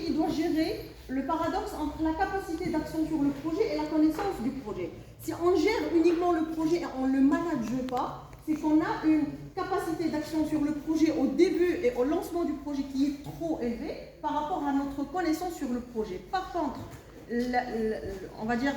il doit gérer le paradoxe entre la capacité d'action sur le projet et la connaissance du projet. Si on gère uniquement le projet et on ne le manage pas, c'est qu'on a une capacité d'action sur le projet au début et au lancement du projet qui est trop élevée par rapport à notre connaissance sur le projet. Par contre, on va dire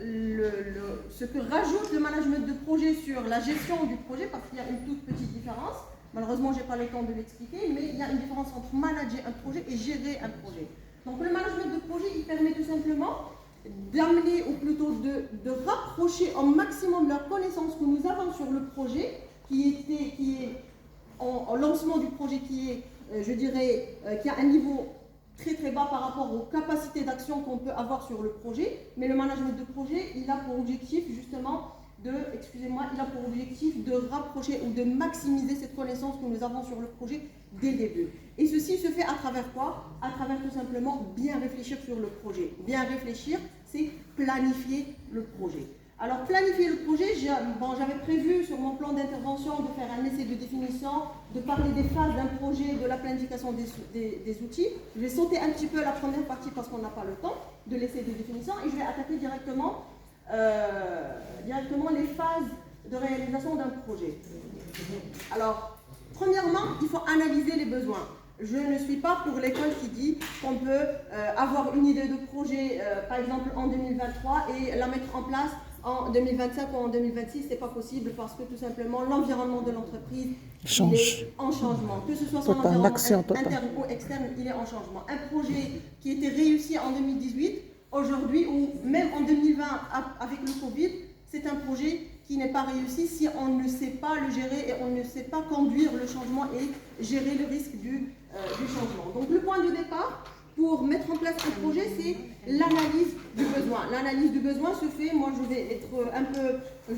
ce que rajoute le management de projet sur la gestion du projet, parce qu'il y a une toute petite différence. Malheureusement, je n'ai pas le temps de l'expliquer, mais il y a une différence entre manager un projet et gérer un projet. Donc le management de projet, il permet tout simplement d'amener, ou plutôt de rapprocher au maximum la connaissance que nous avons sur le projet, qui est en lancement du projet, qui est, je dirais, qui a un niveau très très bas par rapport aux capacités d'action qu'on peut avoir sur le projet. Mais le management de projet, il a pour objectif justement il a pour objectif de rapprocher ou de maximiser cette connaissance que nous avons sur le projet dès le début. Et ceci se fait à travers quoi? À travers tout simplement bien réfléchir sur le projet. Bien réfléchir, c'est planifier le projet. Alors planifier le projet, j'avais prévu sur mon plan d'intervention de faire un essai de définition, de parler des phases d'un projet, de la planification des outils. Je vais sauter un petit peu la première partie parce qu'on n'a pas le temps de l'essai de définition et je vais attaquer directement les phases de réalisation d'un projet. Alors, premièrement, il faut analyser les besoins. Je ne suis pas pour l'école qui dit qu'on peut avoir une idée de projet, par exemple en 2023, et la mettre en place en 2025 ou en 2026. C'est pas possible parce que tout simplement l'environnement de l'entreprise est en changement. Que ce soit son environnement interne ou externe, il est en changement. Un projet qui était réussi en 2018, aujourd'hui ou même en 2020 avec le Covid, c'est un projet qui n'est pas réussi si on ne sait pas le gérer et on ne sait pas conduire le changement et gérer le risque du changement. Donc le point de départ pour mettre en place un projet, c'est l'analyse du besoin. L'analyse du besoin se fait, moi je vais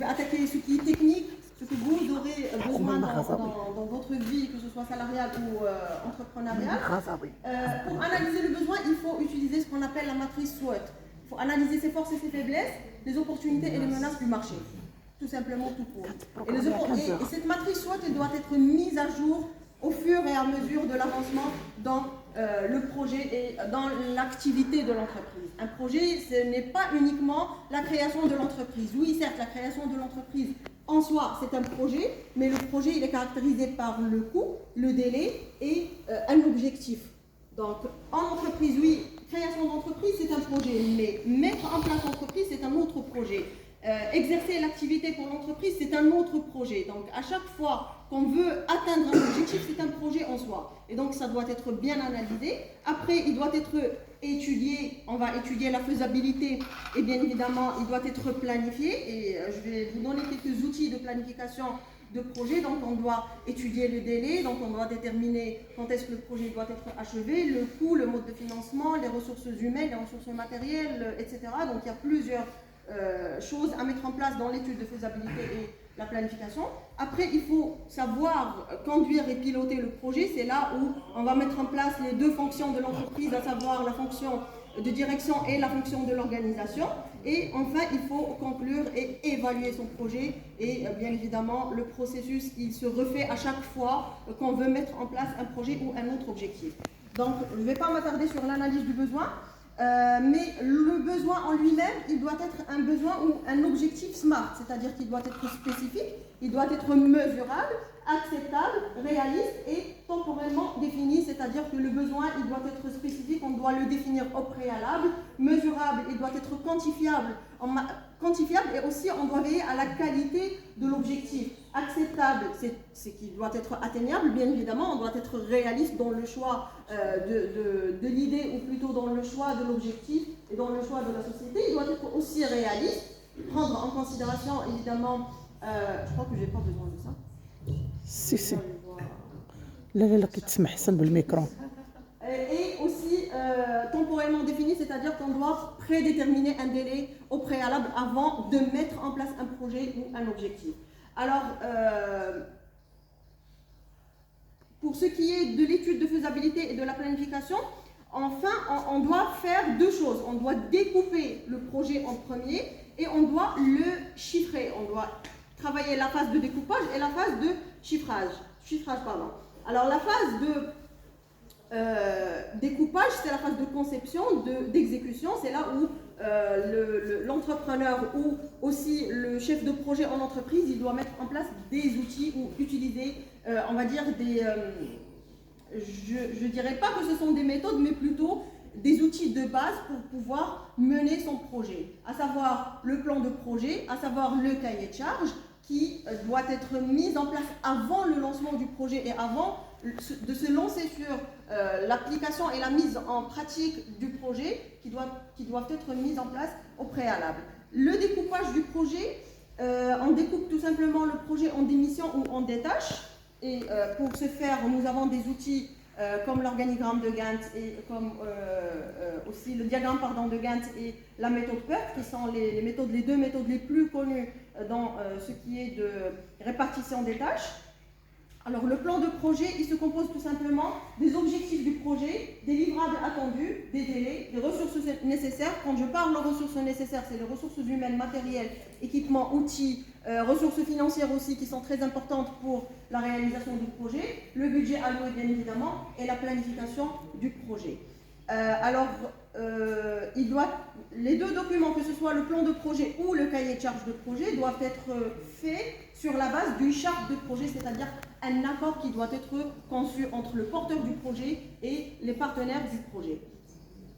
attaquer ce qui est technique, ce que vous aurez besoin dans votre vie, que ce soit salariale ou entrepreneuriale. Pour analyser le besoin, il faut utiliser ce qu'on appelle la matrice SWOT. Il faut analyser ses forces et ses faiblesses, les opportunités et les menaces du marché. Tout simplement, tout court. Et cette matrice SWOT, elle doit être mise à jour au fur et à mesure de l'avancement dans le projet et dans l'activité de l'entreprise. Un projet, ce n'est pas uniquement la création de l'entreprise. Oui, certes, la création de l'entreprise en soi, c'est un projet, mais le projet, il est caractérisé par le coût, le délai et un objectif. Donc, en entreprise, oui, création d'entreprise, c'est un projet, mais mettre en place l'entreprise, c'est un autre projet. Exercer l'activité pour l'entreprise, c'est un autre projet. Donc, à chaque fois qu'on veut atteindre un objectif, c'est un projet en soi. Et donc, ça doit être bien analysé. Après, il doit être étudié. On va étudier la faisabilité. Et bien évidemment, il doit être planifié. Et je vais vous donner quelques outils de planification de projet. Donc, on doit étudier le délai. Donc, on doit déterminer quand est-ce que le projet doit être achevé, le coût, le mode de financement, les ressources humaines, les ressources matérielles, etc. Donc, il y a plusieurs choses à mettre en place dans l'étude de faisabilité et la planification. Après, il faut savoir conduire et piloter le projet. C'est là où on va mettre en place les deux fonctions de l'entreprise, à savoir la fonction de direction et la fonction de l'organisation. Et enfin, il faut conclure et évaluer son projet. Et bien évidemment, le processus, il se refait à chaque fois qu'on veut mettre en place un projet ou un autre objectif. Donc, je ne vais pas m'attarder sur l'analyse du besoin. Mais le besoin en lui-même, il doit être un besoin ou un objectif SMART, c'est-à-dire qu'il doit être spécifique, il doit être mesurable, acceptable, réaliste et temporellement défini, c'est-à-dire que le besoin, il doit être spécifique, on doit le définir au préalable, mesurable, il doit être quantifiable et aussi on doit veiller à la qualité de l'objectif. Acceptable, c'est qu'il doit être atteignable, bien évidemment, on doit être réaliste dans le choix de l'idée ou plutôt dans le choix de l'objectif et dans le choix de la société. Il doit être aussi réaliste, prendre en considération évidemment, je crois que je n'ai pas besoin de ça. Si. لا كتسمح حسن بالميكرو. Et aussi temporellement défini, c'est-à-dire qu'on doit prédéterminer un délai au préalable avant de mettre en place un projet ou un objectif. Alors, pour ce qui est de l'étude de faisabilité et de la planification, enfin, on doit faire deux choses. On doit découper le projet en premier et on doit le chiffrer. On doit travailler la phase de découpage et la phase de chiffrage. Alors, la phase de découpage, c'est la phase de conception, d'exécution, c'est là où l'entrepreneur ou aussi le chef de projet en entreprise, il doit mettre en place des outils ou utiliser, on va dire, je ne dirais pas que ce sont des méthodes, mais plutôt des outils de base pour pouvoir mener son projet, à savoir le plan de projet, à savoir le cahier de charge qui doit être mis en place avant le lancement du projet et avant de se lancer sur l'application et la mise en pratique du projet qui doivent être mises en place au préalable. Le découpage du projet, on découpe tout simplement le projet en des missions ou en des tâches. Et pour ce faire, nous avons des outils comme l'organigramme de Gantt et comme aussi le diagramme de Gantt et la méthode PERT, qui sont les deux méthodes les plus connues dans ce qui est de répartition des tâches. Alors le plan de projet, il se compose tout simplement des objectifs du projet, des livrables attendus, des délais, des ressources nécessaires. Quand je parle de ressources nécessaires, c'est les ressources humaines, matérielles, équipements, outils, ressources financières aussi qui sont très importantes pour la réalisation du projet, le budget alloué bien évidemment et la planification du projet. Les deux documents, que ce soit le plan de projet ou le cahier de charge de projet, doivent être faits sur la base d'une charte de projet, c'est-à-dire un accord qui doit être conçu entre le porteur du projet et les partenaires du projet,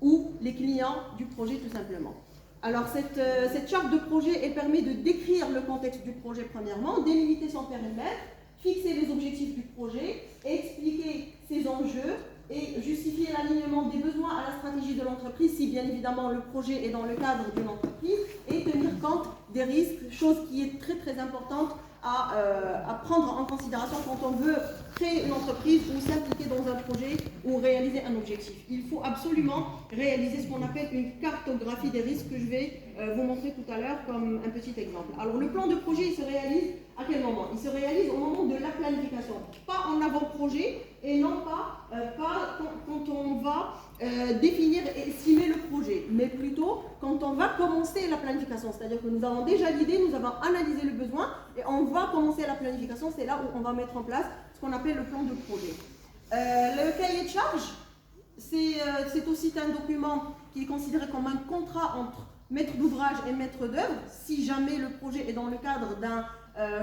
ou les clients du projet tout simplement. Alors cette charte de projet, elle permet de décrire le contexte du projet premièrement, délimiter son périmètre, fixer les objectifs du projet, expliquer ses enjeux, et justifier l'alignement des besoins à la stratégie de l'entreprise si bien évidemment le projet est dans le cadre d'une entreprise et tenir compte des risques, chose qui est très très importante à prendre en considération quand on veut créer une entreprise ou s'impliquer dans un projet ou réaliser un objectif. Il faut absolument réaliser ce qu'on appelle une cartographie des risques que je vais vous montrer tout à l'heure comme un petit exemple. Alors le plan de projet, il se réalise à quel moment? Il se réalise au moment de la planification, pas en avant-projet et non pas quand on va définir et estimer le projet, mais plutôt quand on va commencer la planification, c'est-à-dire que nous avons déjà l'idée, nous avons analysé le besoin et on va commencer la planification, c'est là où on va mettre en place ce qu'on appelle le plan de projet. Le cahier de charge, c'est aussi un document qui est considéré comme un contrat entre maître d'ouvrage et maître d'œuvre, si jamais le projet est dans le cadre d'un,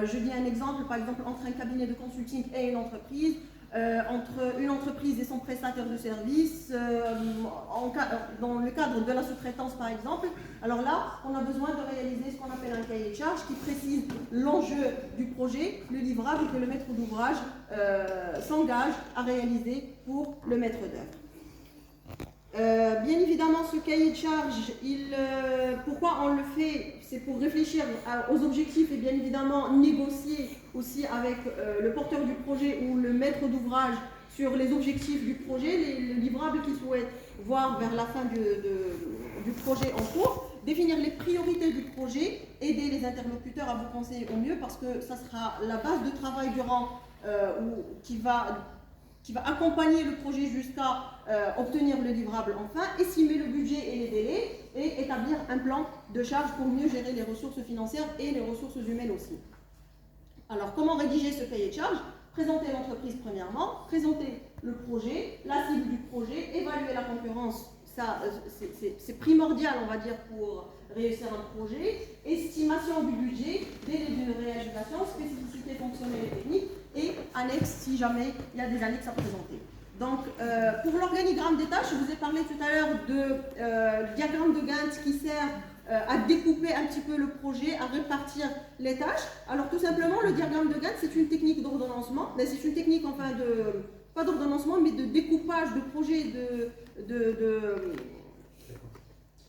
je dis un exemple, par exemple entre un cabinet de consulting et une entreprise, entre une entreprise et son prestataire de service, dans le cadre de la sous-traitance par exemple. Alors là, on a besoin de réaliser ce qu'on appelle un cahier de charge qui précise l'enjeu du projet, le livrable que le maître d'ouvrage s'engage à réaliser pour le maître d'œuvre. Bien évidemment, ce cahier de charge, pourquoi on le fait? C'est pour réfléchir aux objectifs et bien évidemment négocier aussi avec le porteur du projet ou le maître d'ouvrage sur les objectifs du projet, les livrables qu'il souhaite voir vers la fin du projet en cours, définir les priorités du projet, aider les interlocuteurs à vous conseiller au mieux parce que ça sera la base de travail qui va accompagner le projet jusqu'à obtenir le livrable enfin, estimer le budget et les délais et établir un plan de charge pour mieux gérer les ressources financières et les ressources humaines aussi. Alors, comment rédiger ce cahier de charge? Présenter l'entreprise premièrement, présenter le projet, la cible du projet, évaluer la concurrence, ça c'est primordial on va dire pour réussir un projet, estimation du budget, délai d'une réalisation, spécificité fonctionnelle et technique, et annexe si jamais il y a des annexes à présenter. Donc, pour l'organigramme des tâches, je vous ai parlé tout à l'heure du diagramme de Gantt qui sert à découper un petit peu le projet, à répartir les tâches. Alors, tout simplement, le diagramme de Gantt, c'est une technique d'ordonnancement, mais c'est une technique, enfin, pas d'ordonnancement, mais de découpage de projet,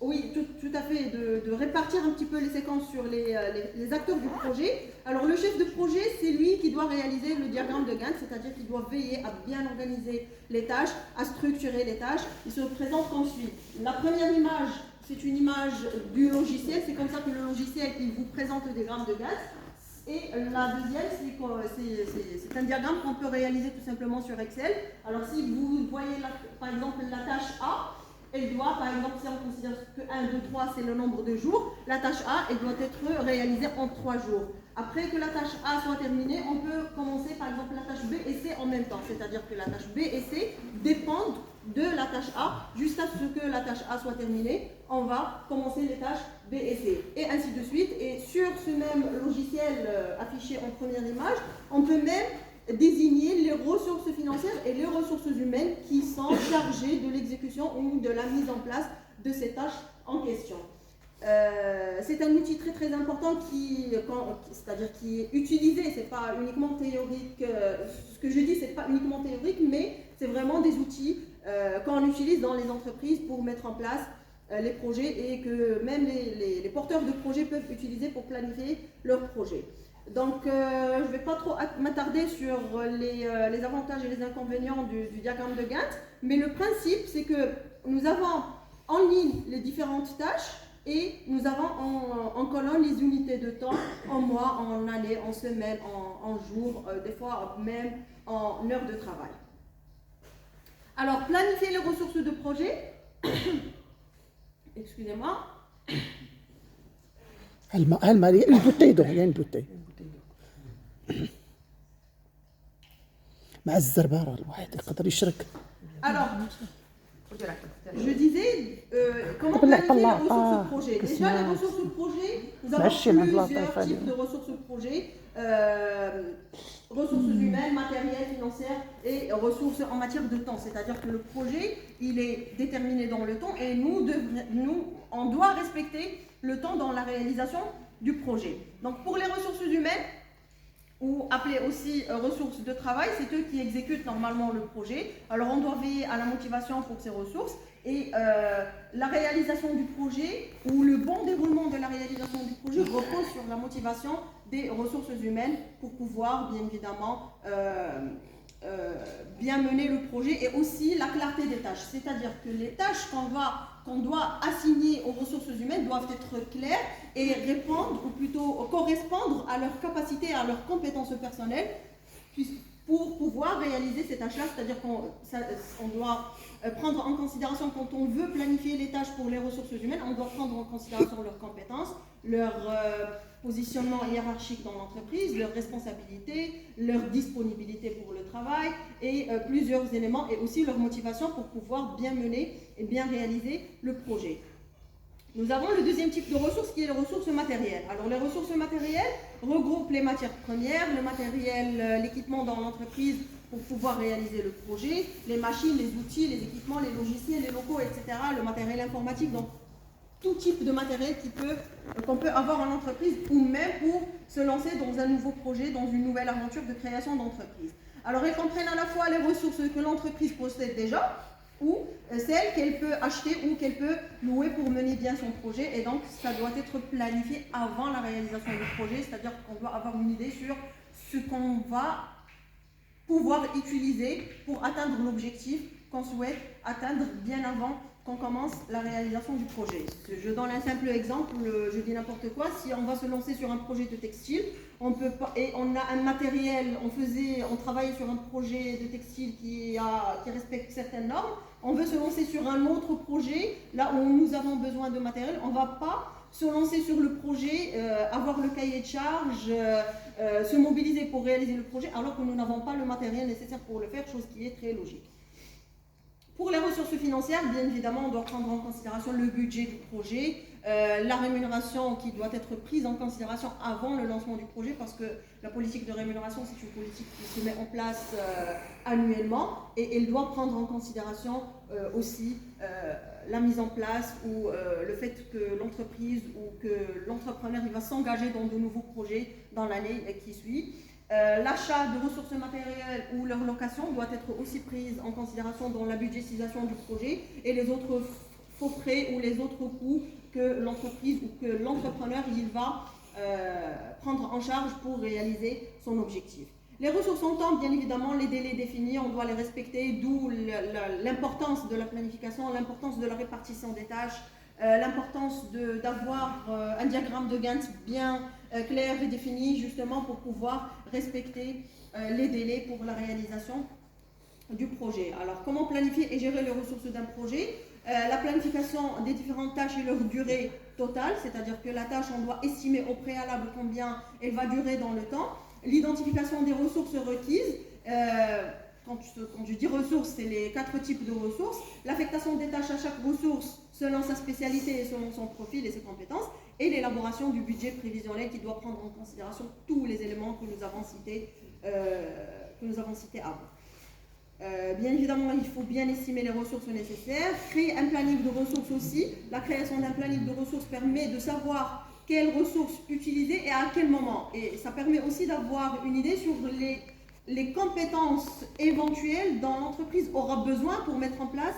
oui, tout à fait, de répartir un petit peu les séquences sur les acteurs du projet. Alors le chef de projet, c'est lui qui doit réaliser le diagramme de Gantt, c'est-à-dire qu'il doit veiller à bien organiser les tâches, à structurer les tâches. Il se présente comme suit. La première image, c'est une image du logiciel, c'est comme ça que le logiciel il vous présente le diagramme de Gantt. Et la deuxième, c'est un diagramme qu'on peut réaliser tout simplement sur Excel. Alors si vous voyez par exemple la tâche A, elle doit, par exemple, si on considère que 1, 2, 3, c'est le nombre de jours, la tâche A, elle doit être réalisée en 3 jours. Après que la tâche A soit terminée, on peut commencer par exemple la tâche B et C en même temps. C'est-à-dire que la tâche B et C dépendent de la tâche A. Juste à ce que la tâche A soit terminée, on va commencer les tâches B et C. Et ainsi de suite. Et sur ce même logiciel affiché en première image, on peut même désigner les ressources financières et les ressources humaines qui sont chargées de l'exécution ou de la mise en place de ces tâches en question. C'est un outil très très important c'est-à-dire qui est utilisé, c'est pas uniquement théorique, ce que je dis c'est pas uniquement théorique, mais c'est vraiment des outils qu'on utilise dans les entreprises pour mettre en place les projets et que même les porteurs de projets peuvent utiliser pour planifier leurs projets. Donc je ne vais pas trop m'attarder sur les avantages et les inconvénients du diagramme de Gantt, mais le principe c'est que nous avons en ligne les différentes tâches et nous avons en colonne les unités de temps, en mois, en année, en semaine, en jours, des fois même en heures de travail. Alors, planifier les ressources de projet, excusez-moi. الماء البوتي دو يعني البوتي مع الزربارة الواحد يقدر يشرك. Alors, je disais, comment planifier les ressources de projet. Déjà, les ressources de projet, nous avons plusieurs types de ressources de projet. Ressources humaines, matérielles, financières et ressources en matière de temps. C'est-à-dire que le projet, il est déterminé dans le temps et on doit respecter le temps dans la réalisation du projet. Donc pour les ressources humaines, ou appelées aussi ressources de travail, c'est eux qui exécutent normalement le projet. Alors on doit veiller à la motivation pour ces ressources et la réalisation du projet ou le bon déroulement de la réalisation du projet repose sur la motivation des ressources humaines pour pouvoir bien évidemment bien mener le projet et aussi la clarté des tâches. C'est-à-dire que les tâches qu'on doit assigner aux ressources humaines doivent être claires et répondre ou plutôt correspondre à leurs capacités, à leurs compétences personnelles pour pouvoir réaliser ces tâches-là. C'est-à-dire qu'on doit prendre en considération quand on veut planifier les tâches pour les ressources humaines, on doit prendre en considération leurs compétences, leur positionnement hiérarchique dans l'entreprise, leurs responsabilités, leur disponibilité pour le travail et plusieurs éléments et aussi leur motivation pour pouvoir bien mener et bien réaliser le projet. Nous avons le deuxième type de ressources qui est les ressources matérielles. Alors les ressources matérielles regroupent les matières premières, le matériel, l'équipement dans l'entreprise pour pouvoir réaliser le projet, les machines, les outils, les équipements, les logiciels, les locaux, etc., le matériel informatique, donc tout type de matériel qu'on peut avoir en entreprise ou même pour se lancer dans un nouveau projet, dans une nouvelle aventure de création d'entreprise. Alors elles comprennent à la fois les ressources que l'entreprise possède déjà ou celles qu'elle peut acheter ou qu'elle peut louer pour mener bien son projet et donc ça doit être planifié avant la réalisation du projet, c'est-à-dire qu'on doit avoir une idée sur ce qu'on va pouvoir utiliser pour atteindre l'objectif qu'on souhaite atteindre bien avant qu'on commence la réalisation du projet. Je donne un simple exemple, je dis n'importe quoi, si on va se lancer sur un projet de textile, on peut pas, et on a un matériel, on travaille sur un projet de textile qui respecte certaines normes, on veut se lancer sur un autre projet, là où nous avons besoin de matériel, on ne va pas se lancer sur le projet, avoir le cahier de charge, se mobiliser pour réaliser le projet, alors que nous n'avons pas le matériel nécessaire pour le faire, chose qui est très logique. Pour les ressources financières, bien évidemment, on doit prendre en considération le budget du projet, la rémunération qui doit être prise en considération avant le lancement du projet, parce que la politique de rémunération, c'est une politique qui se met en place annuellement et elle doit prendre en considération aussi la mise en place ou le fait que l'entreprise ou que l'entrepreneur il va s'engager dans de nouveaux projets dans l'année qui suit. L'achat de ressources matérielles ou leur location doit être aussi prise en considération dans la budgétisation du projet et les autres faux frais ou les autres coûts que l'entreprise ou que l'entrepreneur il va prendre en charge pour réaliser son objectif. Les ressources en temps, bien évidemment, les délais définis, on doit les respecter, d'où l'importance de la planification, l'importance de la répartition des tâches, l'importance d'avoir un diagramme de Gantt bien clair et défini, justement pour pouvoir respecter les délais pour la réalisation du projet. Alors, comment planifier et gérer les ressources d'un projet? la planification des différentes tâches et leur durée totale, c'est-à-dire que la tâche, on doit estimer au préalable combien elle va durer dans le temps. L'identification des ressources requises. Quand je dis ressources, c'est les 4 types de ressources. L'affectation des tâches à chaque ressource selon sa spécialité et selon son profil et ses compétences. Et l'élaboration du budget prévisionnel qui doit prendre en considération tous les éléments que nous avons cités avant. Bien évidemment, il faut bien estimer les ressources nécessaires. Créer un planning de ressources aussi. La création d'un planning de ressources permet de savoir quelles ressources utiliser et à quel moment. Et ça permet aussi d'avoir une idée sur les compétences éventuelles dont l'entreprise aura besoin pour mettre en place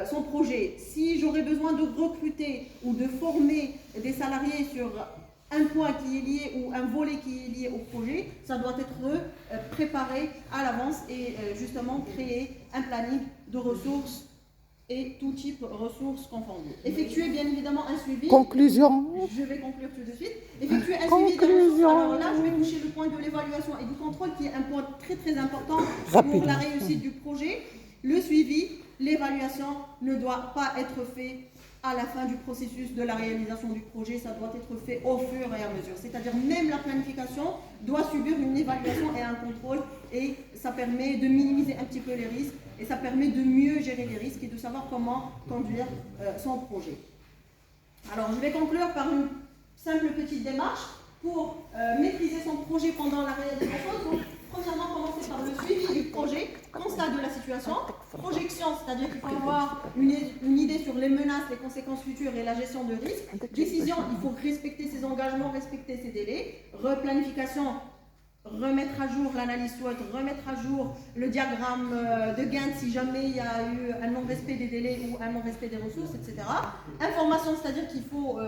son projet. Si j'aurais besoin de recruter ou de former des salariés sur un point qui est lié ou un volet qui est lié au projet, ça doit être préparé à l'avance et justement créer un planning de ressources et tout type de ressources confondues. Effectuer bien évidemment un suivi. Conclusion. Je vais conclure tout de suite. Effectuer un suivi des ressources. Alors là, je vais toucher le point de l'évaluation et du contrôle qui est un point très très important pour la réussite du projet. Le suivi, l'évaluation ne doit pas être fait à la fin du processus de la réalisation du projet, ça doit être fait au fur et à mesure. C'est-à-dire même la planification doit subir une évaluation et un contrôle et ça permet de minimiser un petit peu les risques et ça permet de mieux gérer les risques et de savoir comment conduire son projet. Alors je vais conclure par une simple petite démarche pour maîtriser son projet pendant la réalisation. Donc, premièrement, commencer par le suivi du projet, constat de la situation, projection, c'est-à-dire qu'il faut avoir une idée sur les menaces, les conséquences futures et la gestion de risque. Décision, il faut respecter ses engagements, respecter ses délais. Replanification, remettre à jour l'analyse SWOT, remettre à jour le diagramme de Gantt si jamais il y a eu un non-respect des délais ou un non-respect des ressources, etc. Information, c'est-à-dire qu'il faut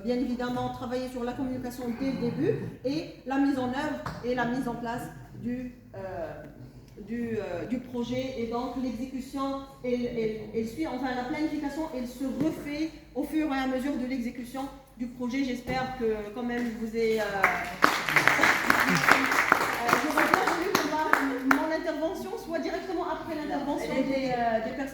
bien évidemment travailler sur la communication dès le début et la mise en œuvre et la mise en place du projet et donc l'exécution elle suit, enfin la planification elle se refait au fur et à mesure de l'exécution du projet. J'espère que quand même je vous ai j'aurais bien voulu que mon intervention soit directement après l'intervention des personnes